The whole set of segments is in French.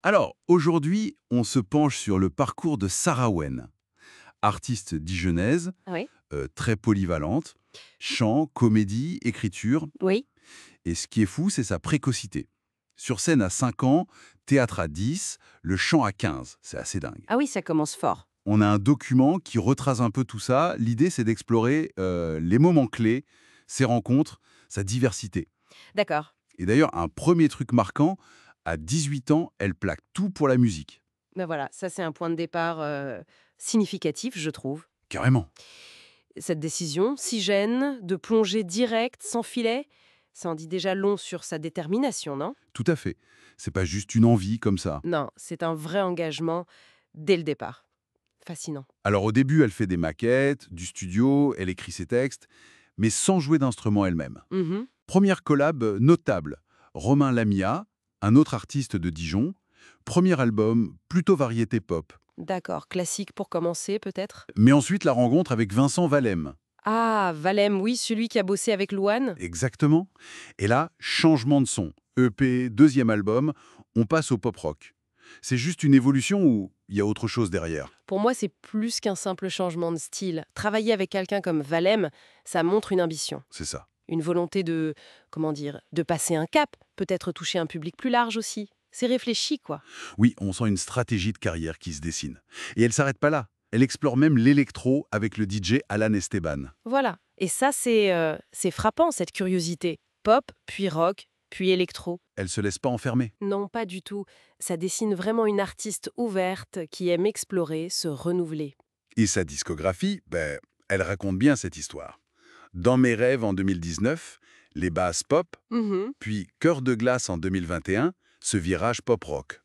Alors, aujourd'hui, on se penche sur le parcours de Sarah Wen, artiste dijonnaise, Oui, très polyvalente, chant, comédie, écriture. oui. Et ce qui est fou, c'est sa précocité. Sur scène à 5 ans, théâtre à 10, le chant à 15. C'est assez dingue. Ah oui, ça commence fort. On a un document qui retrace un peu tout ça. L'idée, c'est d'explorer les moments clés, ses rencontres, sa diversité. D'accord. Et d'ailleurs, un premier truc marquant, à 18 ans, elle plaque tout pour la musique. Ben voilà, ça c'est un point de départ significatif, je trouve. Carrément. Cette décision, si gêne, de plonger direct, sans filet, ça en dit déjà long sur sa détermination, non? Tout à fait. C'est pas juste une envie comme ça. Non, c'est un vrai engagement dès le départ. Fascinant. Alors au début, elle fait des maquettes, du studio, elle écrit ses textes, mais sans jouer d'instrument elle-même. Mhm. Première collab notable, Romain Lamia, un autre artiste de Dijon. Premier album, plutôt variété pop. D'accord, classique pour commencer peut-être? Mais ensuite la rencontre avec Vincent Valem. Ah, Valem, oui, celui qui a bossé avec Louane. Exactement. Et là, changement de son. EP, deuxième album, on passe au pop rock. C'est juste une évolution ou il y a autre chose derrière? Pour moi, c'est plus qu'un simple changement de style. Travailler avec quelqu'un comme Valem, ça montre une ambition. C'est ça. Une volonté de, comment dire, de passer un cap, peut-être toucher un public plus large aussi. C'est réfléchi, quoi. Oui, on sent une stratégie de carrière qui se dessine. Et elle s'arrête pas là. Elle explore même l'électro avec le DJ Alan Esteban. Voilà. Et ça, c'est frappant, cette curiosité. Pop, puis rock, puis électro. Elle se laisse pas enfermer. Non, pas du tout. Ça dessine vraiment une artiste ouverte qui aime explorer, se renouveler. Et sa discographie, elle raconte bien cette histoire. Dans mes rêves en 2019, les basses pop, Mhm. puis Cœur de glace en 2021, ce virage pop-rock.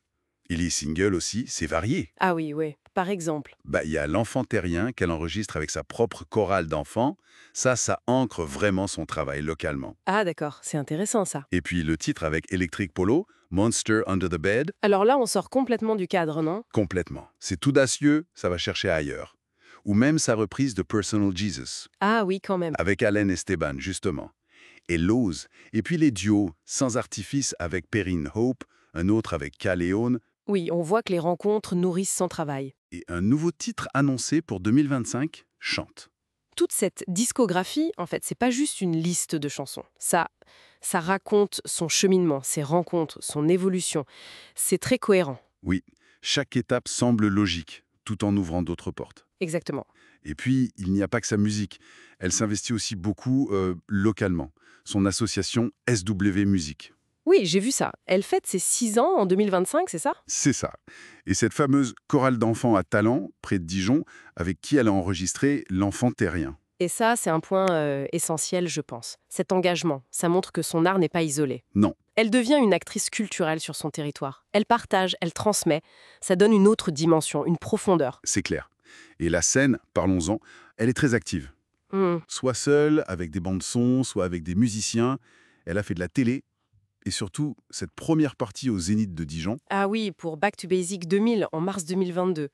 Et les singles aussi, c'est varié. Ah oui, oui. Par exemple. Il y a L'Enfant terrien qu'elle enregistre avec sa propre chorale d'enfants. Ça ancre vraiment son travail localement. Ah d'accord, c'est intéressant ça. Et puis le titre avec Electric Polo, Monster Under the Bed, Alors là, on sort complètement du cadre, non? complètement. C'est audacieux, ça va chercher ailleurs. Ou même sa reprise de Personal Jesus, Ah oui, quand même. avec Alain Esteban, justement. Et l'ose. Et puis les duos, Sans artifice avec Perrine Hope, un autre avec Caléone, Oui, on voit que les rencontres nourrissent son travail. et un nouveau titre annoncé pour 2025, Chante. Toute cette discographie, en fait, c'est pas juste une liste de chansons. Ça raconte son cheminement, ses rencontres, son évolution. C'est très cohérent. Oui, chaque étape semble logique, tout en ouvrant d'autres portes. Exactement. Et puis, il n'y a pas que sa musique. Elle s'investit aussi beaucoup localement. Son association SW Musique. Oui, j'ai vu ça. Elle fête ses 6 ans en 2025, c'est ça? C'est ça. Et cette fameuse chorale d'enfants à Talent, près de Dijon, avec qui elle a enregistré L'Enfant terrien. Et ça, c'est un point essentiel, je pense. Cet engagement, ça montre que son art n'est pas isolé. Non, Elle devient une actrice culturelle sur son territoire. Elle partage, elle transmet. Ça donne une autre dimension, une profondeur. c'est clair. Et la scène, parlons-en, elle est très active. Hmm. Soit seule, avec des bandes-sons, soit avec des musiciens. Elle a fait de la télé. Et surtout, cette première partie au Zénith de Dijon, Ah oui, pour Back to Basic 2000 en mars 2022.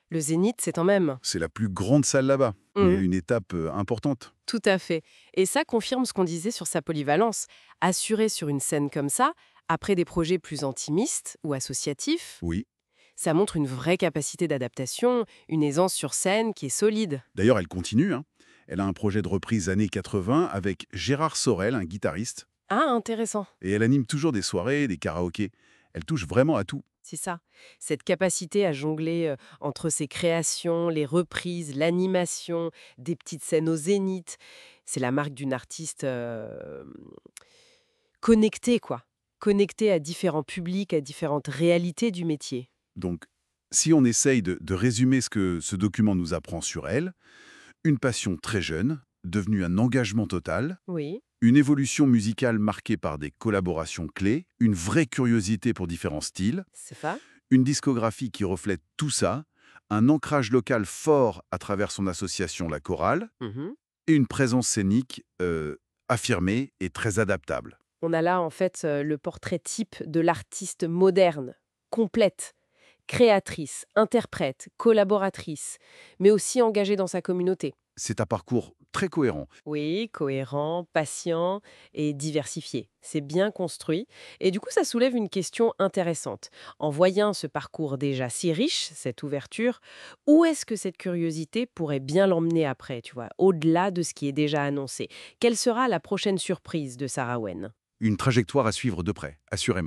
Le Zénith, c'est en même. c'est la plus grande salle là-bas. Et Mhm. une étape importante. Tout à fait. Et ça confirme ce qu'on disait sur sa polyvalence. Assurée sur une scène comme ça, après des projets plus intimistes ou associatifs, Oui. ça montre une vraie capacité d'adaptation, une aisance sur scène qui est solide. D'ailleurs, elle continue, hein. Elle a un projet de reprise années 80 avec Gérard Sorel, un guitariste. Ah, intéressant. Et elle anime toujours des soirées, des karaokés. Elle touche vraiment à tout. C'est ça. Cette capacité à jongler entre ses créations, les reprises, l'animation, des petites scènes au zénith, c'est la marque d'une artiste connectée, quoi. Connectée à différents publics, à différentes réalités du métier. Donc, si on essaye de résumer ce que ce document nous apprend sur elle, une passion très jeune, devenue un engagement total, Oui, une évolution musicale marquée par des collaborations clés, une vraie curiosité pour différents styles, c'est ça. une discographie qui reflète tout ça, un ancrage local fort à travers son association La Chorale, Mhm. et une présence scénique affirmée et très adaptable. On a là, en fait, le portrait type de l'artiste moderne, complète, créatrice, interprète, collaboratrice, mais aussi engagée dans sa communauté. C'est un parcours très cohérent. Oui, cohérent, patient et diversifié. C'est bien construit. Et du coup, ça soulève une question intéressante. En voyant ce parcours déjà si riche, cette ouverture, où est-ce que cette curiosité pourrait bien l'emmener après, tu vois, au-delà de ce qui est déjà annoncé? Quelle sera la prochaine surprise de Sarah Wen? Une trajectoire à suivre de près, assurément.